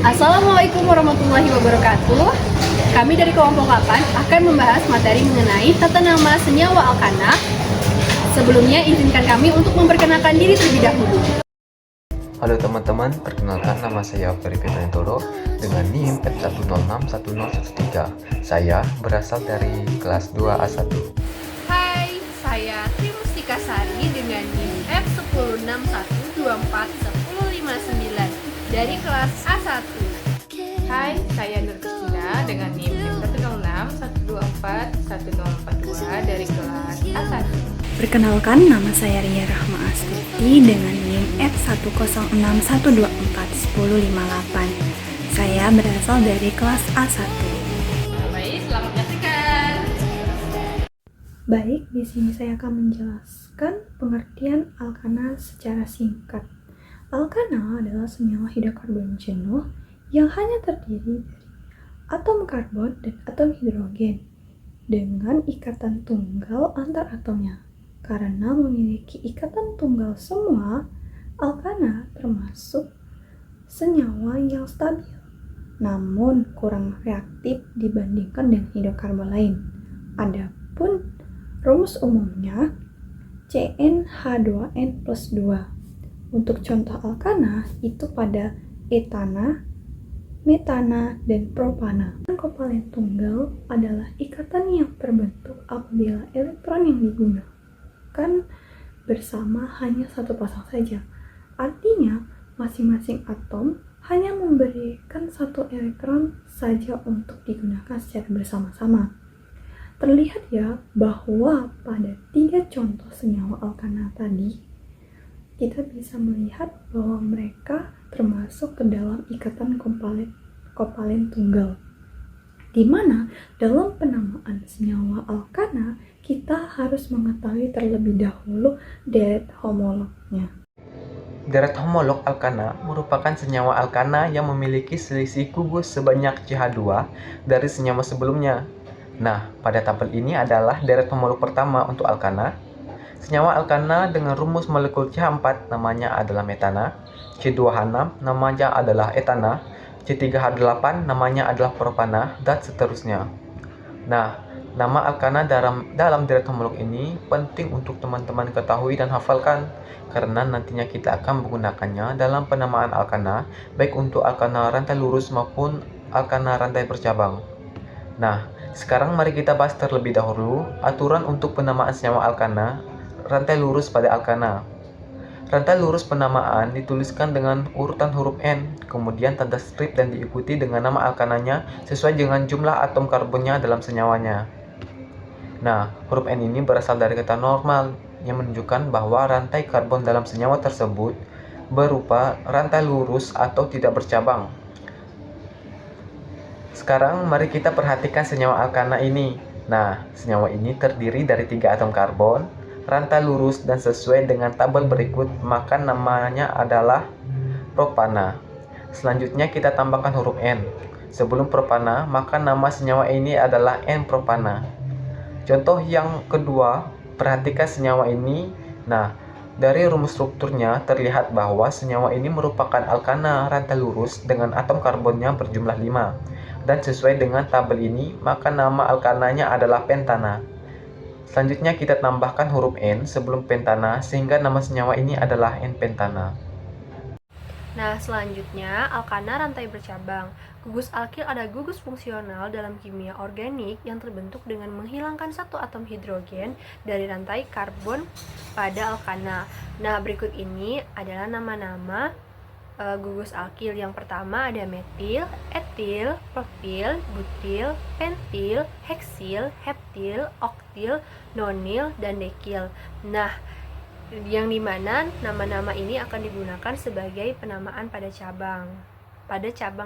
Assalamualaikum warahmatullahi wabarakatuh. Kami dari kelompok 8 akan membahas materi mengenai tata nama senyawa alkana. Sebelumnya izinkan kami untuk memperkenalkan diri terlebih dahulu. Halo teman-teman, perkenalkan nama saya Ferry Fitriantoro dengan NIM F1061013. Saya berasal dari kelas 2A1. Hai, saya Trimustika Sari dengan NIM F106124159 dari kelas A1. Hai, saya Nur Kristina dengan NIM F106124142 dari kelas A1. Perkenalkan, nama saya Ria Rahma Astuti dengan NIM F10612411058. Saya berasal dari kelas A1. Baik, selamat menyaksikan. Baik, di sini saya akan menjelaskan pengertian alkana secara singkat. Alkana adalah senyawa hidrokarbon jenuh yang hanya terdiri dari atom karbon dan atom hidrogen dengan ikatan tunggal antar atomnya. Karena memiliki ikatan tunggal semua, alkana termasuk senyawa yang stabil, namun kurang reaktif dibandingkan dengan hidrokarbon lain. Adapun rumus umumnya CnH2n+2. Untuk contoh alkana itu pada etana, metana, dan propana. Kovalen tunggal adalah ikatan yang terbentuk apabila elektron yang digunakan bersama hanya satu pasang saja. Artinya, masing-masing atom hanya memberikan satu elektron saja untuk digunakan secara bersama-sama. Terlihat ya bahwa pada 3 contoh senyawa alkana tadi, kita bisa melihat bahwa mereka termasuk ke dalam ikatan kovalen tunggal, di mana dalam penamaan senyawa alkana kita harus mengetahui terlebih dahulu deret homolognya. Deret homolog alkana merupakan senyawa alkana yang memiliki selisih gugus sebanyak CH2 dari senyawa sebelumnya. Nah, pada tabel ini adalah deret homolog pertama untuk alkana. Senyawa alkana dengan rumus molekul CH4 namanya adalah metana, C2H6 namanya adalah etana, C3H8 namanya adalah propana, dan seterusnya. Nah, nama alkana dalam deret homolog ini penting untuk teman-teman ketahui dan hafalkan, karena nantinya kita akan menggunakannya dalam penamaan alkana, baik untuk alkana rantai lurus maupun alkana rantai bercabang. Nah, sekarang mari kita bahas terlebih dahulu aturan untuk penamaan senyawa alkana rantai lurus pada alkana. Rantai lurus penamaan dituliskan dengan urutan huruf N, kemudian tanda strip dan diikuti dengan nama alkananya sesuai dengan jumlah atom karbonnya dalam senyawanya. Nah, huruf N ini berasal dari kata normal yang menunjukkan bahwa rantai karbon dalam senyawa tersebut berupa rantai lurus atau tidak bercabang. Sekarang mari kita perhatikan senyawa alkana ini. Nah, senyawa ini terdiri dari 3 atom karbon, rantai lurus, dan sesuai dengan tabel berikut, maka namanya adalah propana. Selanjutnya kita tambahkan huruf N. Sebelum propana, maka nama senyawa ini adalah N-propana. Contoh yang kedua, perhatikan senyawa ini. Nah, dari rumus strukturnya terlihat bahwa senyawa ini merupakan alkana rantai lurus dengan atom karbonnya berjumlah 5. Dan sesuai dengan tabel ini, maka nama alkananya adalah pentana. Selanjutnya kita tambahkan huruf N sebelum pentana sehingga nama senyawa ini adalah N-pentana. Nah, selanjutnya alkana rantai bercabang. Gugus alkil adalah gugus fungsional dalam kimia organik yang terbentuk dengan menghilangkan satu atom hidrogen dari rantai karbon pada alkana. Nah, berikut ini adalah nama-nama gugus alkil. Yang pertama ada metil, etil, propil, butil, pentil, heksil, heptil, oktil, nonil, dan dekil. Nah, yang dimana nama-nama ini akan digunakan sebagai penamaan pada cabang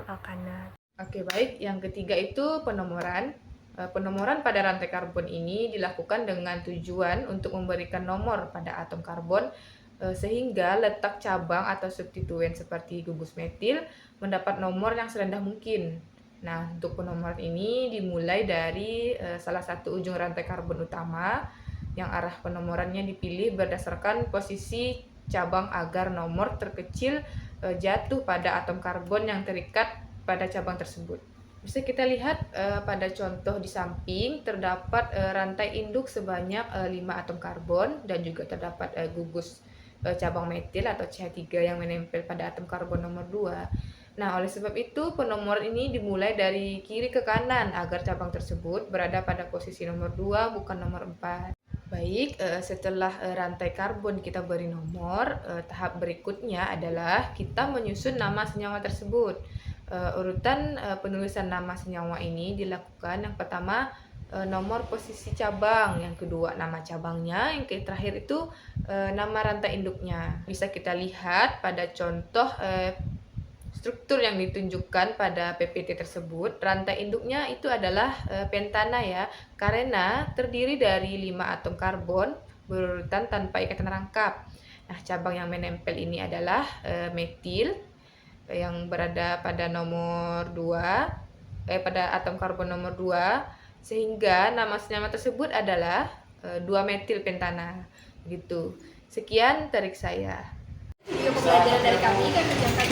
alkana. Oke, baik. Yang ketiga itu penomoran. Penomoran pada rantai karbon ini dilakukan dengan tujuan untuk memberikan nomor pada atom karbon sehingga letak cabang atau substituen seperti gugus metil mendapat nomor yang serendah mungkin. Nah, untuk penomoran ini dimulai dari salah satu ujung rantai karbon utama yang arah penomorannya dipilih berdasarkan posisi cabang agar nomor terkecil jatuh pada atom karbon yang terikat pada cabang tersebut. Bisa kita lihat pada contoh di samping terdapat rantai induk sebanyak 5 atom karbon dan juga terdapat gugus cabang metil atau CH3 yang menempel pada atom karbon nomor 2. Nah, oleh sebab itu penomoran ini dimulai dari kiri ke kanan agar cabang tersebut berada pada posisi nomor 2 bukan nomor 4. Baik, setelah rantai karbon kita beri nomor, tahap berikutnya adalah kita menyusun nama senyawa tersebut. Urutan penulisan nama senyawa ini dilakukan yang pertama nomor posisi cabang, yang kedua nama cabangnya, yang terakhir itu nama rantai induknya. Bisa kita lihat pada contoh struktur yang ditunjukkan pada PPT tersebut. Rantai induknya itu adalah pentana ya, karena terdiri dari 5 atom karbon berurutan tanpa ikatan rangkap. Nah, cabang yang menempel ini adalah metil yang berada pada nomor 2, pada atom karbon nomor 2, sehingga nama senyawa tersebut adalah 2-metil pentana. Gitu. Sekian tarik saya. Video pembelajaran dari kami kerjakan